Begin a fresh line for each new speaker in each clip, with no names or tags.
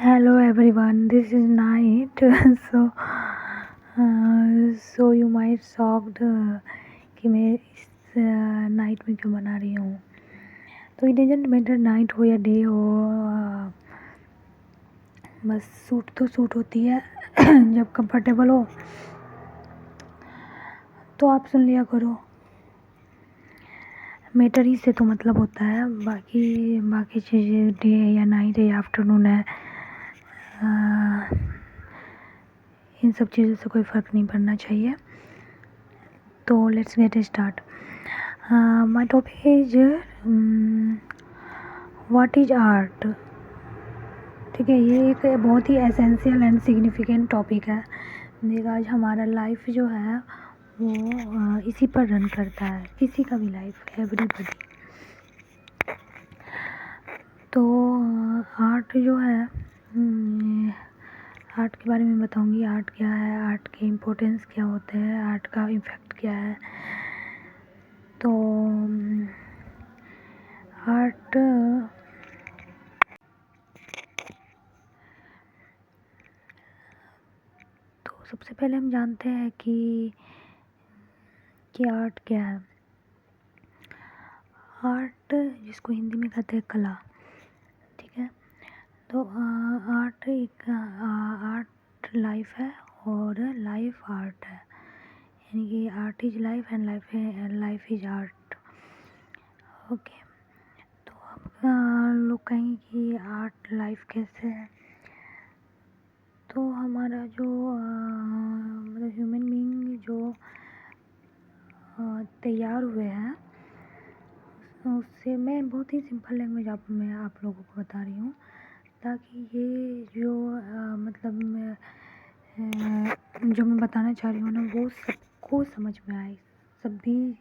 Hello everyone, this is Night. so so you might shocked कि मैं इस night में क्यों बना रही हूँ। तो इट डजंट मैटर नाइट हो या डे हो, बस सूट तो सूट होती है जब कंफर्टेबल हो तो आप सुन लिया करो। मैटर ही से तो मतलब होता है, बाकी चीज़ें डे है या नाइट है या आफ्टरनून है, इन सब चीज़ों से कोई फ़र्क नहीं पड़ना चाहिए। तो let's get start. My topic is what is art. ठीक है, ये एक बहुत ही एसेंशियल एंड सिग्निफिकेंट टॉपिक है। देखिए, आज हमारा लाइफ जो है वो इसी पर रन करता है, किसी का भी लाइफ, एवरीबडी। तो आर्ट जो है, आर्ट के बारे में बताऊंगी। आर्ट क्या है, आर्ट के इम्पोर्टेंस क्या होते हैं, आर्ट का इफ़ेक्ट क्या है। तो आर्ट तो सबसे पहले हम जानते हैं कि आर्ट क्या है। आर्ट जिसको हिंदी में कहते हैं कला, ठीक है। तो आर्ट एक आर्ट लाइफ है और लाइफ आर्ट है, यानी कि art is life and life is art. Okay, तो अब लोग कहेंगे कि आर्ट लाइफ कैसे है। तो हमारा जो मतलब ह्यूमन बीइंग जो तैयार हुए हैं, उससे मैं बहुत ही सिंपल लैंग्वेज मैं आप लोगों को बता रही हूँ, ताकि ये जो मतलब जो मैं बताना चाह रही हूँ ना, वो सबको समझ में आए, सभी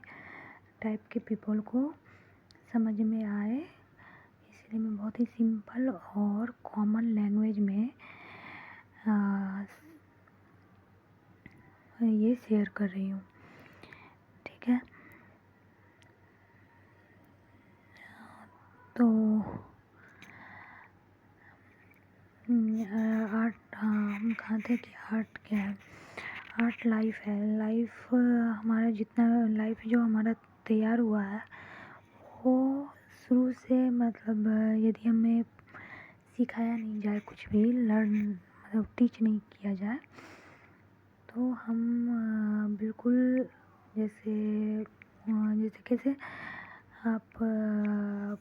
टाइप के पीपल को समझ में आए। इसलिए मैं बहुत ही सिंपल और कॉमन लैंग्वेज में ये शेयर कर रही हूँ, ठीक है। तो आर्ट, हम कहा थे कि आर्ट क्या है। आर्ट लाइफ है। लाइफ हमारा जितना लाइफ जो हमारा तैयार हुआ है वो शुरू से, मतलब यदि हमें सिखाया नहीं जाए, कुछ भी मतलब टीच नहीं किया जाए, तो हम बिल्कुल जैसे कैसे आप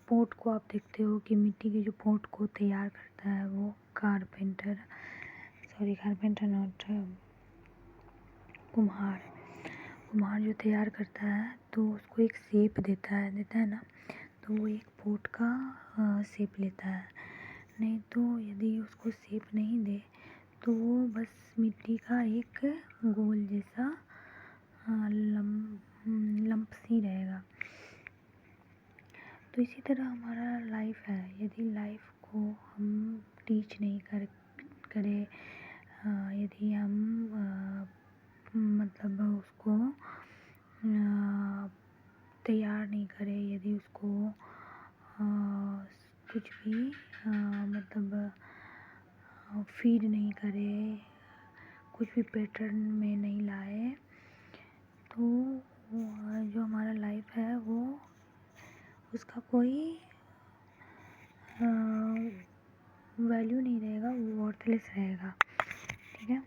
पोट को आप देखते हो कि मिट्टी के जो पोट को तैयार करता है वो कारपेंटर नॉट, कुम्हार जो तैयार करता है तो उसको एक शेप देता है ना, तो वो एक पोट का शेप लेता है। नहीं तो यदि उसको शेप नहीं दे तो वो बस मिट्टी का एक गोल जैसा लंप सी रहेगा। तो इसी तरह हमारा लाइफ है। यदि लाइफ को हम टीच नहीं करें, यदि हम मतलब उसको तैयार नहीं करें, यदि उसको कुछ भी मतलब फीड नहीं करे, कुछ भी पैटर्न में नहीं लाए, तो जो हमारा लाइफ है वो उसका कोई वैल्यू नहीं रहेगा, वो वर्थलेस रहेगा, ठीक है।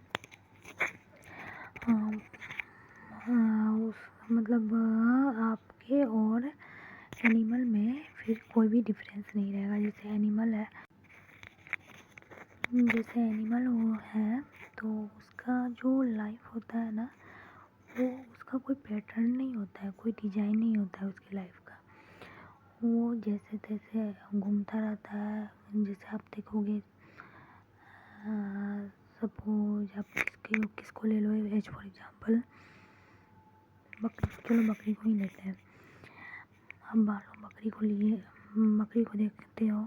मतलब आपके और एनिमल में फिर कोई भी डिफरेंस नहीं रहेगा। जैसे एनिमल वो है तो उसका जो लाइफ होता है ना, वो उसका कोई पैटर्न नहीं होता है, कोई डिजाइन नहीं होता है उसकी लाइफ का। वो जैसे तैसे घूमता रहता है। जैसे आप देखोगे, सपोज आप किसको ले लो, एज फॉर एग्जांपल बकरी को ही लेते हैं। अब मान लो बकरी को देखते हो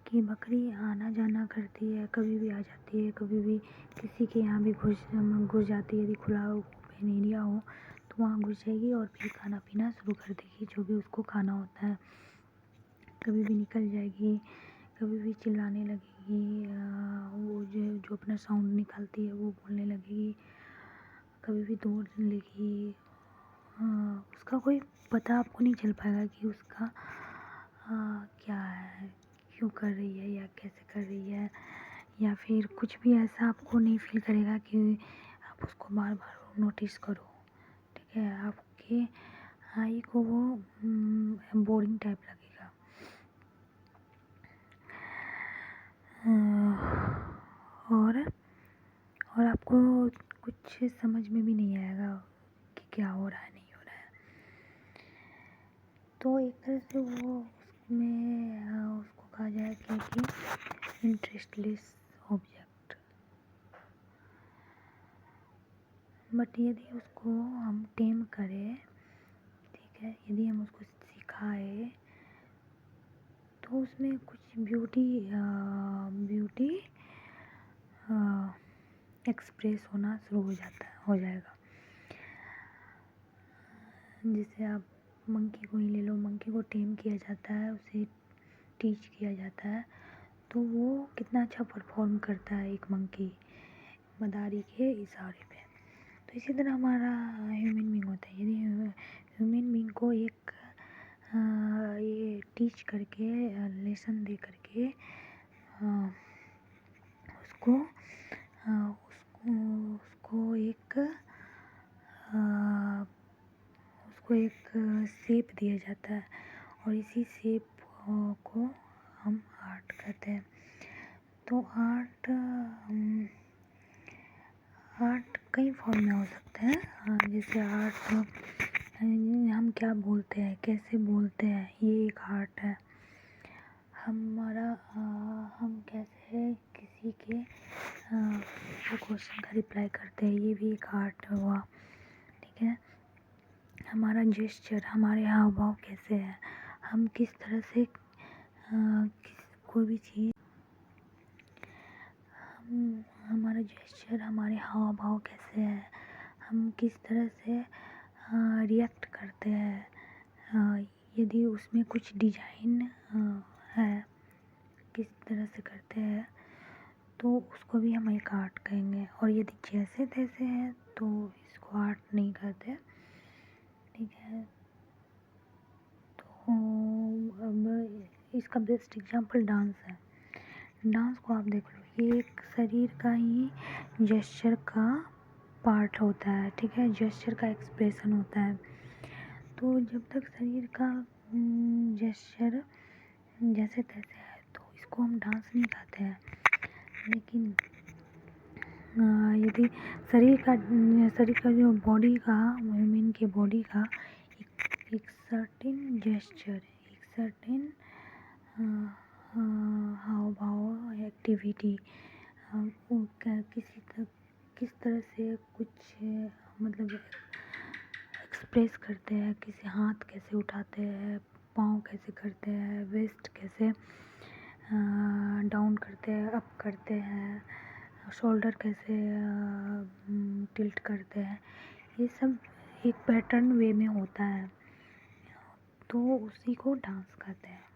कि बकरी आना जाना करती है, कभी भी आ जाती है, कभी भी किसी के यहाँ भी घुस जाती है। यदि खुला ओपन एरिया हो तो वहाँ घुस जाएगी और फिर खाना पीना शुरू कर देगी, जो भी उसको खाना होता है। कभी भी निकल जाएगी, कभी भी चिल्लाने लगेगी, वो जो अपना साउंड निकालती है वो बोलने लगेगी, कभी भी दौड़ने लगेगी। उसका कोई पता आपको नहीं चल पाएगा कि उसका क्या है, क्यों कर रही है या कैसे कर रही है, या फिर कुछ भी ऐसा आपको नहीं फील करेगा कि आप उसको बार बार नोटिस करो। ठीक है, आपके आई को वो बोरिंग टाइप लगेगा। और आपको कुछ समझ में भी नहीं आएगा कि क्या हो रहा है नहीं हो रहा है। तो एक तरह से वो उसमें उसको कहा जाए कि इंटरेस्टलेस ऑब्जेक्ट। बट यदि उसको हम टेम करें, ठीक है, यदि हम उसको सिखाए तो उसमें कुछ ब्यूटी एक्सप्रेस होना शुरू हो जाएगा। जैसे आप मंकी को ही ले लो, मंकी को टेम किया जाता है, उसे टीच किया जाता है, तो वो कितना अच्छा परफॉर्म करता है एक मंकी मदारी के इशारे पे। तो इसी तरह हमारा ह्यूमन बीइंग होता है। यदि ह्यूमन बीइंग को एक ये टीच करके, लेसन दे करके उसको एक शेप दिया जाता है, और इसी शेप को हम आर्ट कहते हैं। तो आर्ट कई फॉर्म में हो सकते हैं। जैसे आर्ट हम क्या बोलते हैं, कैसे बोलते हैं, ये एक आर्ट है। हम कैसे किसी के क्वेश्चन का रिप्लाई करते हैं, ये भी एक आर्ट हुआ। ठीक है, हमारा जेस्चर, हमारे हाव भाव कैसे है, हम किस तरह से कोई भी चीज़, हमारा जेस्चर, हमारे हाव भाव कैसे है, हम किस तरह से रिएक्ट करते हैं, यदि उसमें कुछ डिजाइन है, किस तरह से करते हैं, तो उसको भी हम एक आर्ट कहेंगे। और यदि जैसे तैसे है तो इसको आर्ट नहीं कहते। ठीक है, तो अब इसका बेस्ट एग्जांपल डांस है। डांस को आप देख लो, ये एक शरीर का ही जेस्चर का पार्ट होता है। ठीक है, जेस्चर का एक्सप्रेशन होता है। तो जब तक शरीर का जेस्चर जैसे तैसे है तो इसको हम डांस नहीं कहते हैं। लेकिन यदि शरीर का जो बॉडी का ह्यूमन के बॉडी का एक सर्टेन जेस्चर, एक सर्टेन हाव भाव, एक्टिविटी, किस तरह से कुछ मतलब एक्सप्रेस करते हैं, किसी हाथ कैसे उठाते हैं, पाँव कैसे करते हैं, वेस्ट कैसे डाउन करते हैं, अप करते हैं, शोल्डर कैसे टिल्ट करते हैं, ये सब एक पैटर्न वे में होता है, तो उसी को डांस कहते हैं।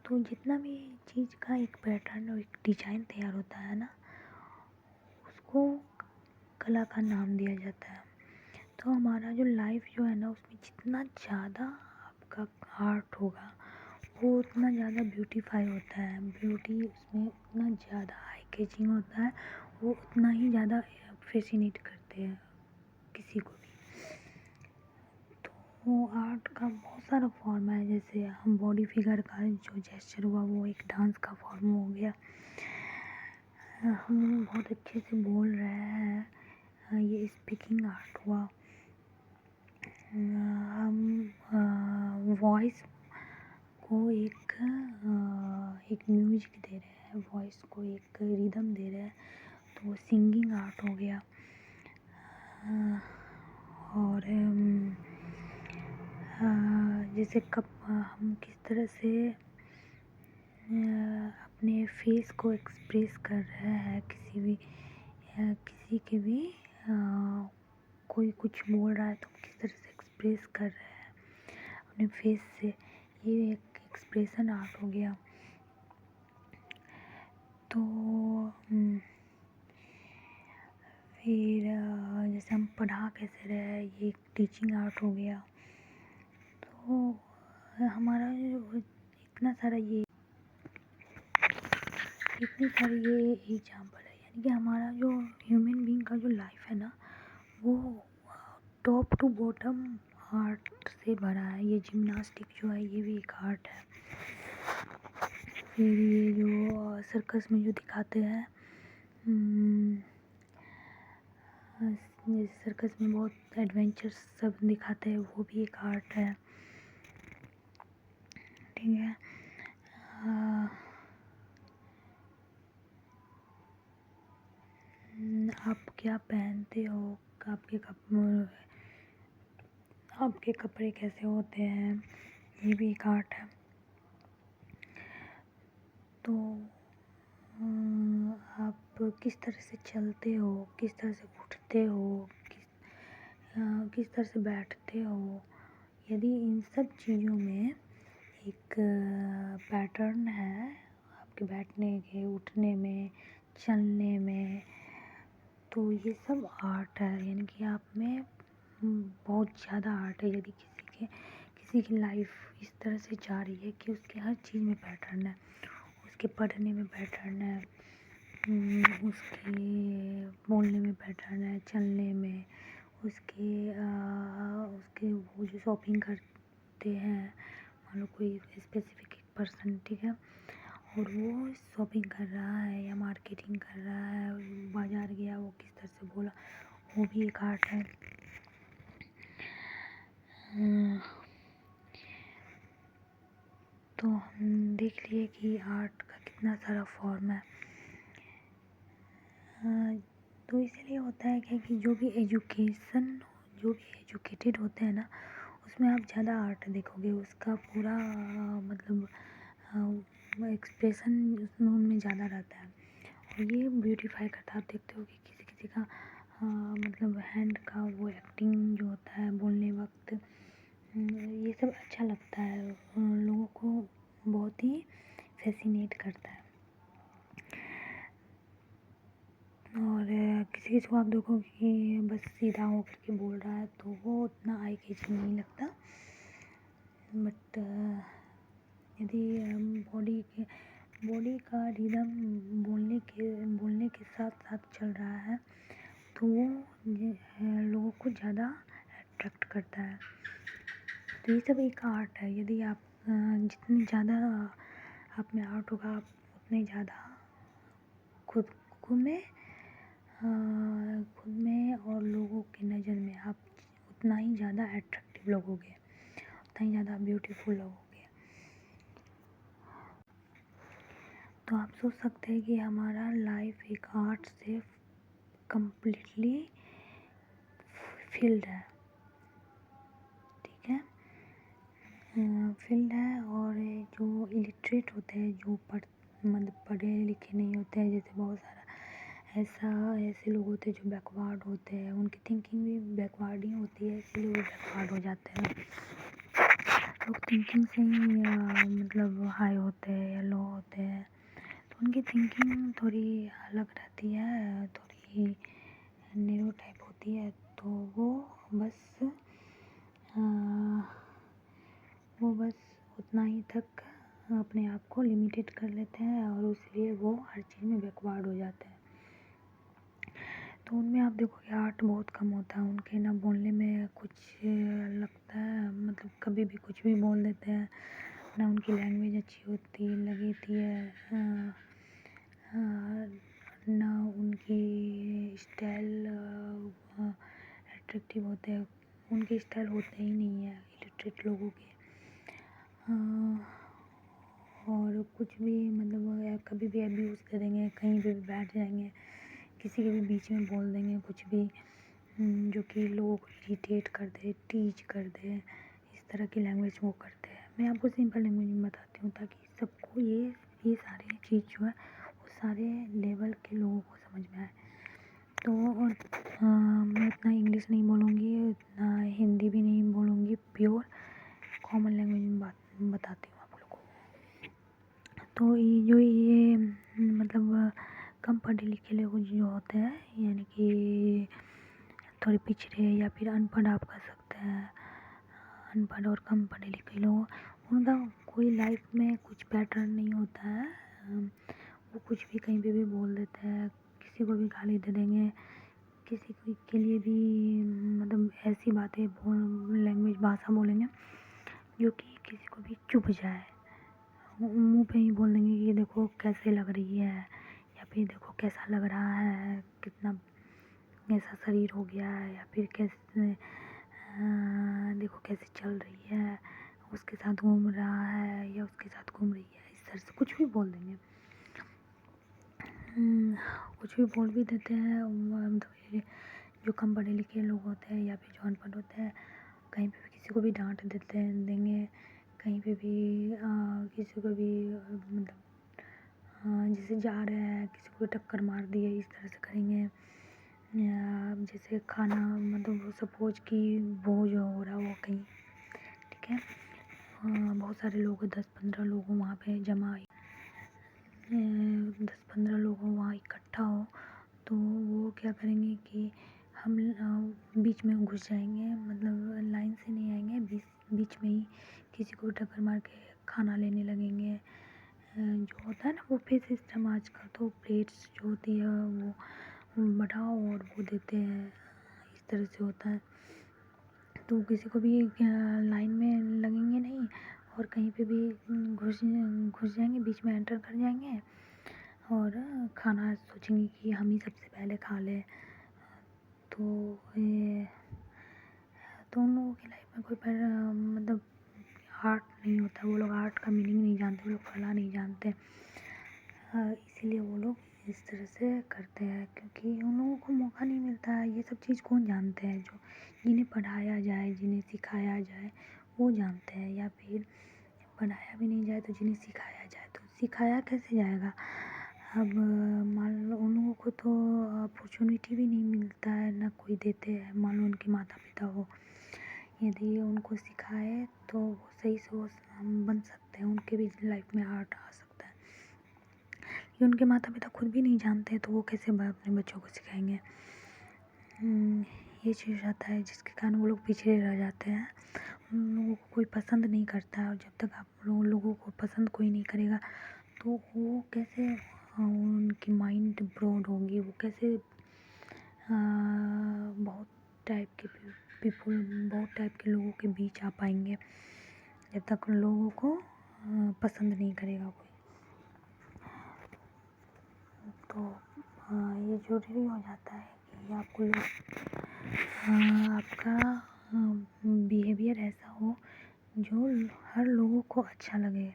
तो जितना भी चीज़ का एक पैटर्न और एक डिजाइन तैयार होता है ना, उसको कला का नाम दिया जाता है। तो हमारा जो लाइफ जो है ना, उसमें जितना ज़्यादा आपका आर्ट होगा वो उतना ज़्यादा ब्यूटीफाई होता है। ब्यूटी उसमें उतना ज़्यादा आई कैचिंग होता है, वो उतना ही ज़्यादा फैसिनेट करते हैं किसी को भी। तो आर्ट का बहुत सारा फॉर्म है। जैसे हम बॉडी फिगर का जो जेस्चर हुआ वो एक डांस का फॉर्म हो गया। हम बहुत अच्छे से बोल रहे हैं, ये स्पीकिंग आर्ट हुआ। हम वॉइस को एक म्यूजिक दे रहे हैं, वॉइस को एक रिदम दे रहे हैं, तो वो सिंगिंग आर्ट हो गया। और जैसे हम किस तरह से अपने फेस को एक्सप्रेस कर रहे हैं, किसी के भी कोई कुछ बोल रहा है तो किस तरह से एक्सप्रेस कर रहे हैं अपने फेस से, ये एक एक्सप्रेशन आर्ट हो गया। तो फिर जैसे हम पढ़ा कैसे रहे, ये टीचिंग आर्ट हो गया। तो हमारा जो इतना सारा ये इतनी सारी ये एग्जाम्पल है, यानी कि हमारा जो ह्यूमन बीइंग का जो लाइफ है ना, वो टॉप टू बॉटम आर्ट से भरा है। ये जिम्नास्टिक जो है ये भी एक आर्ट है। फिर ये जो सर्कस में जो दिखाते हैं, जैसे सर्कस में बहुत एडवेंचर सब दिखाते हैं, वो भी एक आर्ट है। ठीक है। आप क्या पहनते हो, आपके कपड़े कैसे होते हैं, ये भी एक आर्ट है। तो आप किस तरह से चलते हो, किस तरह से उठते हो, किस तरह से बैठते हो, यदि इन सब चीज़ों में एक पैटर्न है आपके बैठने के, उठने में, चलने में, तो ये सब आर्ट है। यानी कि आप में बहुत ज़्यादा आर्ट है। यदि किसी की लाइफ इस तरह से जा रही है कि उसके हर चीज़ में पैटर्न है, उसके पढ़ने में पैटर्न है, उसके बोलने में पैटर्न है, चलने में, उसके वो जो शॉपिंग करते हैं, मान लो कोई स्पेसिफिक पर्सन, ठीक है, और वो शॉपिंग कर रहा है या मार्केटिंग कर रहा है, बाज़ार गया, वो किस तरह से बोला, वो भी एक आर्ट है। तो हम देख लिए कि आर्ट का कितना सारा फॉर्म है। तो इसलिए होता है क्या कि जो भी एजुकेटेड होते हैं ना, उसमें आप ज़्यादा आर्ट देखोगे, उसका पूरा मतलब एक्सप्रेशन उसमें उनमें ज़्यादा रहता है। और ये ब्यूटीफाई करता है। आप देखते हो कि किसी किसी का मतलब हैंड का वो एक्टिंग जो होता है बोलने वक्त, ये सब अच्छा लगता है, लोगों को बहुत ही फैसिनेट करता है। और किसी किसी को आप देखो कि बस सीधा होकर के बोल रहा है, तो वो उतना आई कैचिंग नहीं लगता। बट यदि बॉडी का रिदम बोलने के साथ साथ चल रहा है, तो वो लोगों को ज़्यादा अट्रैक्ट करता है। तो ये सब एक आर्ट है। यदि आप जितनी ज़्यादा आप में आर्ट होगा, आप उतने ज़्यादा खुद में और लोगों की नज़र में आप उतना ही ज़्यादा अट्रैक्टिव लगोगे, उतना ही ज़्यादा ब्यूटीफुल लगोगे। तो आप सोच सकते हैं कि हमारा लाइफ एक आर्ट से कम्प्लीटली फिल्ड है। ठीक है, फिल्ड है। और जो इलिटरेट होते हैं, जो मतलब पढ़े लिखे नहीं होते हैं, जैसे बहुत सारा ऐसे लोग होते हैं जो बैकवर्ड होते हैं, उनकी थिंकिंग भी बैकवर्ड ही होती है, इसलिए वो बैकवर्ड हो जाते हैं। लोग थिंकिंग से ही मतलब हाई होते हैं या लो होते हैं, तो उनकी थिंकिंग थोड़ी अलग रहती है, थोड़ी नैरो टाइप होती है। तो वो बस उतना ही तक अपने आप को लिमिटेड कर लेते हैं, और इसलिए वो हर चीज़ में बैकवर्ड हो जाते हैं। तो उनमें आप देखोगे आर्ट बहुत कम होता है, उनके ना बोलने में कुछ लगता है, मतलब कभी भी कुछ भी बोल देते हैं, ना उनकी लैंग्वेज अच्छी होती लगती है, ना उनकी स्टाइल अट्रैक्टिव होते हैं, उनके स्टाइल होते ही नहीं है इलिटरेट लोगों के। और कुछ भी मतलब कभी भी अब्यूज़ करेंगे, कहीं पे भी बैठ जाएंगे, किसी के भी बीच में बोल देंगे कुछ भी, जो कि लोगों को इरिटेट कर दे, टीच कर दे, इस तरह की लैंग्वेज वो करते हैं। मैं आपको सिंपल लैंग्वेज में बताती हूँ, ताकि सबको ये सारी चीज़ जो है वो सारे लेवल के लोगों को समझ में आए। तो और मैं इतना इंग्लिश नहीं बोलूँगी, इतना हिंदी भी नहीं बोलूँगी, प्योर कॉमन लैंग्वेज में बताती हूँ आप लोगों को। तो ये मतलब कम पढ़े लिखे लोग जो होते हैं, यानी कि थोड़े पिछड़े या फिर अनपढ़ आप कह सकते हैं, अनपढ़ और कम पढ़े लिखे लोग, उनका कोई लाइफ में कुछ पैटर्न नहीं होता है। वो कुछ भी कहीं पे भी बोल देते हैं, किसी को भी गाली दे देंगे, किसी के लिए भी मतलब ऐसी बातें लैंग्वेज भाषा बोलेंगे जो कि किसी को भी चुभ जाए। मुंह पे ही बोल देंगे कि देखो कैसे लग रही है, या फिर देखो कैसा लग रहा है, कितना कैसा शरीर हो गया है, या फिर कैसे देखो कैसे चल रही है, उसके साथ घूम रहा है या उसके साथ घूम रही है, इस तरह से कुछ भी बोल देंगे। कुछ भी बोल भी देते हैं। मतलब ये जो कम पढ़े लिखे लोग होते हैं या फिर जो अनपढ़ होते हैं, कहीं पे भी किसी को भी डांट देंगे, कहीं पे भी किसी को भी मतलब जैसे जा रहे हैं किसी को टक्कर मार दिए, इस तरह से करेंगे। या जैसे खाना मतलब सपोज कि भोज हो रहा हो कहीं, ठीक है, बहुत सारे लोग 10-15 लोग वहाँ पे जमा, 10-15 लोग वहाँ इकट्ठा हो, तो वो क्या करेंगे कि हम बीच में घुस जाएंगे, मतलब लाइन से नहीं आएंगे, बीच में ही किसी को टक्कर मार के खाना लेने लगेंगे। जो होता है ना बुफे सिस्टम आजकल, तो प्लेट्स जो होती है वो बढ़ाओ और वो देते हैं, इस तरह से होता है। तो किसी को भी लाइन में लगेंगे नहीं, और कहीं पे भी घुस जाएंगे, बीच में एंटर कर जाएंगे और खाना सोचेंगे कि हम ही सबसे पहले खा लें। तो ये तो उन लोगों की लाइफ में कोई मतलब आर्ट नहीं होता, वो लोग आर्ट का मीनिंग नहीं जानते, वो लोग कला नहीं जानते। इसीलिए वो लोग इस तरह से करते हैं, क्योंकि उन लोगों को मौका नहीं मिलता है। ये सब चीज़ कौन जानते हैं? जो जिन्हें पढ़ाया जाए, जिन्हें सिखाया जाए वो जानते हैं, या फिर पढ़ाया भी नहीं जाए तो जिन्हें सिखाया जाए, तो सिखाया कैसे जाएगा? अब मान लो उन लोगों को तो अपॉर्चुनिटी भी नहीं मिलता है, ना कोई देते हैं। मान लो उनके माता पिता हो, यदि उनको सिखाए तो वो सही से वो बन सकते हैं, उनके भी लाइफ में आर्ट आ सकता है। ये उनके माता पिता खुद भी नहीं जानते, तो वो कैसे अपने बच्चों को सिखाएंगे? ये चीज़ आता है जिसके कारण वो लोग पिछड़े रह जाते हैं। उन लोगों को कोई पसंद नहीं करता है, और जब तक आप लोगों को पसंद कोई नहीं करेगा तो वो कैसे उनकी माइंड ब्रॉड होगी, वो कैसे बहुत टाइप के बहुत टाइप के लोगों के बीच आ पाएंगे, जब तक लोगों को पसंद नहीं करेगा कोई। तो ये ज़रूरी हो जाता है कि आपको आपका बिहेवियर ऐसा हो जो हर लोगों को अच्छा लगे।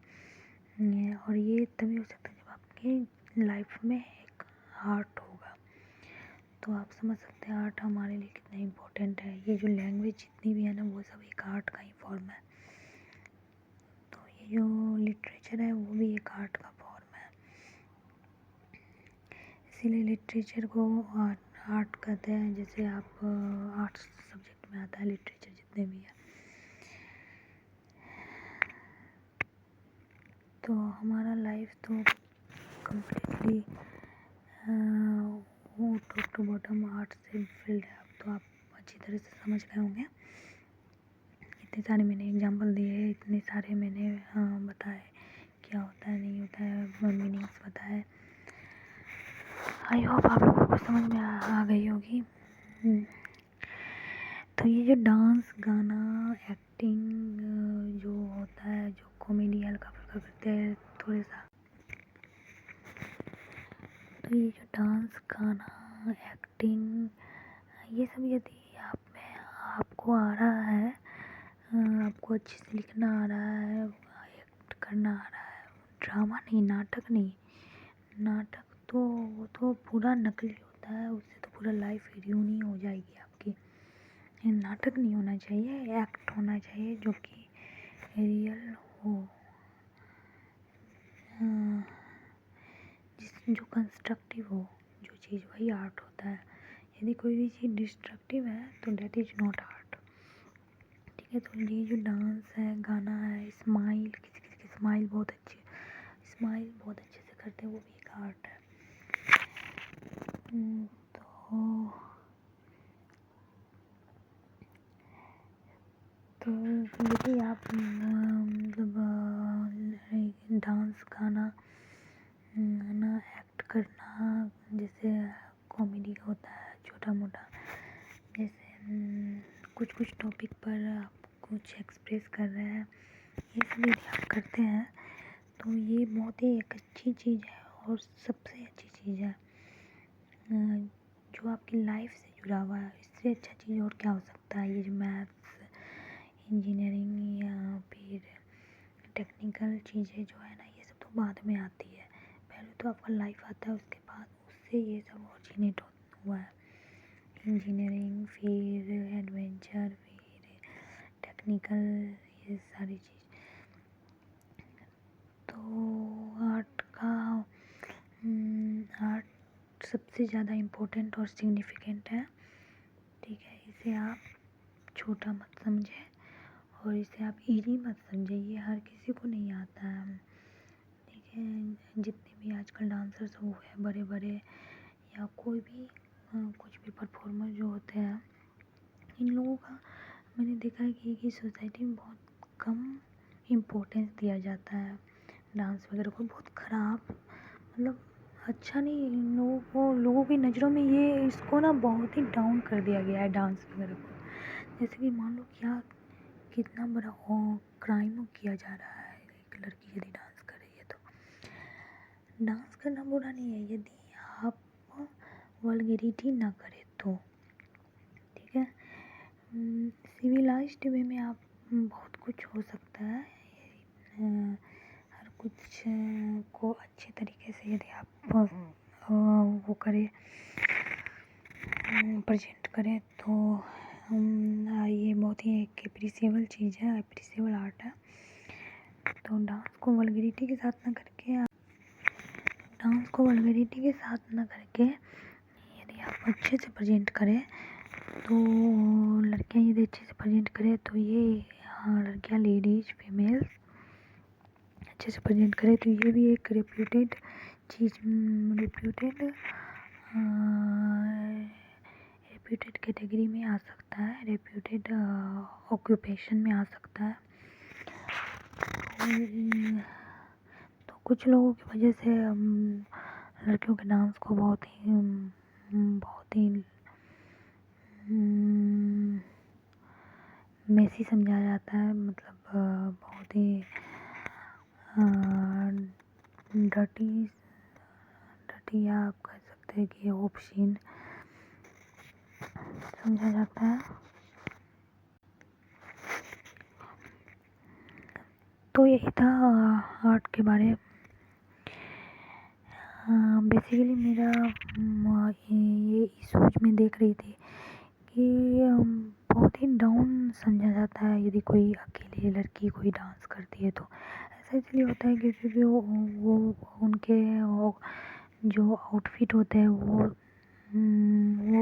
और ये तभी हो सकता है जब आपकी लाइफ में एक आर्ट होगा। तो आप समझ सकते हैं आर्ट हमारे लिए कितना इम्पोर्टेंट है। ये जो लैंग्वेज जितनी भी है ना, वो सब एक आर्ट का ही फॉर्म है। तो ये जो लिटरेचर है वो भी एक आर्ट का फॉर्म है, इसीलिए लिटरेचर को आर्ट कहते हैं। जैसे आप आर्ट्स सब्जेक्ट में आता है लिटरेचर जितने भी है। तो हमारा लाइफ तो कम्प्लीटली वो टॉप टू बॉटम आर्ट से फील्ड है। अब तो आप अच्छी तरह से समझ गए होंगे। इतने सारे मैंने एग्जांपल दिए, इतने सारे मैंने बताए क्या होता है नहीं होता है, मीनिंग्स बताए। आई होप आप लोगों को समझ में आ गई होगी। तो ये जो डांस, गाना, एक्टिंग जो होता है, जो कॉमेडी हल्का फुल्का करते हैं थोड़ा सा, तो ये जो डांस, गाना, एक्टिंग, ये सब यदि आप में आपको आ रहा है, आपको अच्छे से लिखना आ रहा है, एक्ट करना आ रहा है, ड्रामा नहीं, नाटक नहीं, नाटक तो वो तो पूरा नकली होता है, उससे तो पूरा लाइफ रियून ही हो जाएगी आपकी। नाटक नहीं होना चाहिए, एक्ट होना चाहिए जो कि रियल हो, जो कंस्ट्रक्टिव हो जो चीज़, वही आर्ट होता है। यदि कोई भी चीज़ डिस्ट्रक्टिव है तो डेट इज़ नॉट आर्ट। ठीक है, तो ये जो डांस है, गाना है, स्माइल, किसी किसी की स्माइल बहुत अच्छी, स्माइल बहुत अच्छे से करते हैं, वो भी एक आर्ट है। तो यदि आप मतलब डांस गाना एक्ट करना, जैसे कॉमेडी होता है छोटा मोटा, जैसे कुछ टॉपिक पर आप कुछ एक्सप्रेस कर रहे हैं, ये सब यदि आप करते हैं तो ये बहुत ही एक अच्छी चीज़ है और सबसे अच्छी चीज़ है जो आपकी लाइफ से जुड़ा हुआ है। इससे अच्छा चीज़ और क्या हो सकता है। ये जो मैथ्स, इंजीनियरिंग या फिर टेक्निकल चीज़ें जो है ना, ये सब तो बाद में आती है। पहले तो आपका लाइफ आता है, उसके बाद उससे ये सब ऑरिजिनेट हुआ है। इंजीनियरिंग, फिर एडवेंचर, फिर टेक्निकल, ये सारी चीज़। तो आर्ट सबसे ज़्यादा इम्पोर्टेंट और सिग्निफिकेंट है, ठीक है। इसे आप छोटा मत समझें और इसे आप इजी मत समझें, ये हर किसी को नहीं आता है, ठीक है। जितने भी आजकल डांसर्स हुए हैं बड़े बड़े, या कोई भी कुछ भी परफॉर्मर जो होते हैं, इन लोगों का मैंने देखा है कि सोसाइटी में बहुत कम इम्पोर्टेंस दिया जाता है डांस वगैरह को। बहुत ख़राब, मतलब अच्छा नहीं, लोगों की नज़रों में ये इसको ना बहुत ही डाउन कर दिया गया है डांस वगैरह को। जैसे कि मान लो क्या कितना बड़ा क्राइम किया जा रहा है, एक लड़की यदि डांस कर रही है तो। डांस करना बुरा नहीं है यदि आप वल्गैरिटी ना करें तो, ठीक है। सिविलाइज्ड वे में आप बहुत कुछ हो सकता है, हर कुछ को अच्छे तरीके से यदि आप वो करें, प्रेजेंट करें तो ये बहुत ही एक अप्रिसिएबल चीज़ है, अप्रिसिएबल आर्ट है। तो डांस को वल्गैरिटी के साथ ना करके यदि आप अच्छे से प्रेजेंट करें तो लड़कियां यदि अच्छे से प्रेजेंट करें तो ये लड़कियां, लेडीज, फीमेल्स अच्छे से प्रेजेंट करें तो ये भी एक रेप्यूटेड कैटेगरी में आ सकता है, रेप्यूटेड ऑक्यूपेशन में आ सकता है। तो कुछ लोगों की वजह से लड़कियों के डांस को बहुत ही मेसी समझा जाता है, मतलब बहुत ही डर्टी, या आप कह सकते हैं कि ऑब्सीन समझा जाता है। तो यही था आर्ट के बारे। बेसिकली मेरा ये सोच में देख रही थी कि बहुत ही डाउन समझा जाता है यदि कोई अकेली लड़की कोई डांस करती है तो। ऐसा इसलिए होता है क्योंकि वो उनके जो आउटफिट होते हैं वो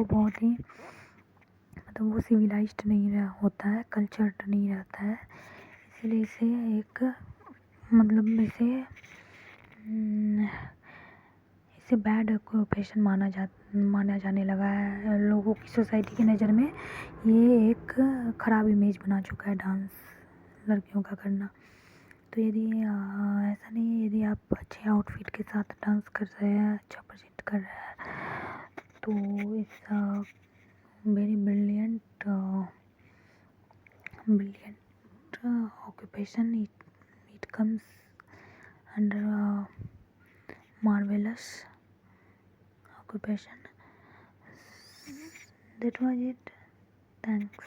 बहुत ही, मतलब वो सिविलाइज्ड नहीं होता है, कल्चर्ड नहीं रहता है। इसीलिए इसे एक मतलब इसे बैड ऑक्यूपेशन माना जाने लगा है लोगों की, सोसाइटी की नज़र में ये एक ख़राब इमेज बना चुका है डांस लड़कियों का करना। तो यदि ऐसा नहीं है, यदि आप अच्छे आउटफिट के साथ डांस कर रहे हैं, अच्छा प्रेजेंट कर रहे हैं तो it's very brilliant occupation. It comes under marvelous occupation. That was it. Thanks.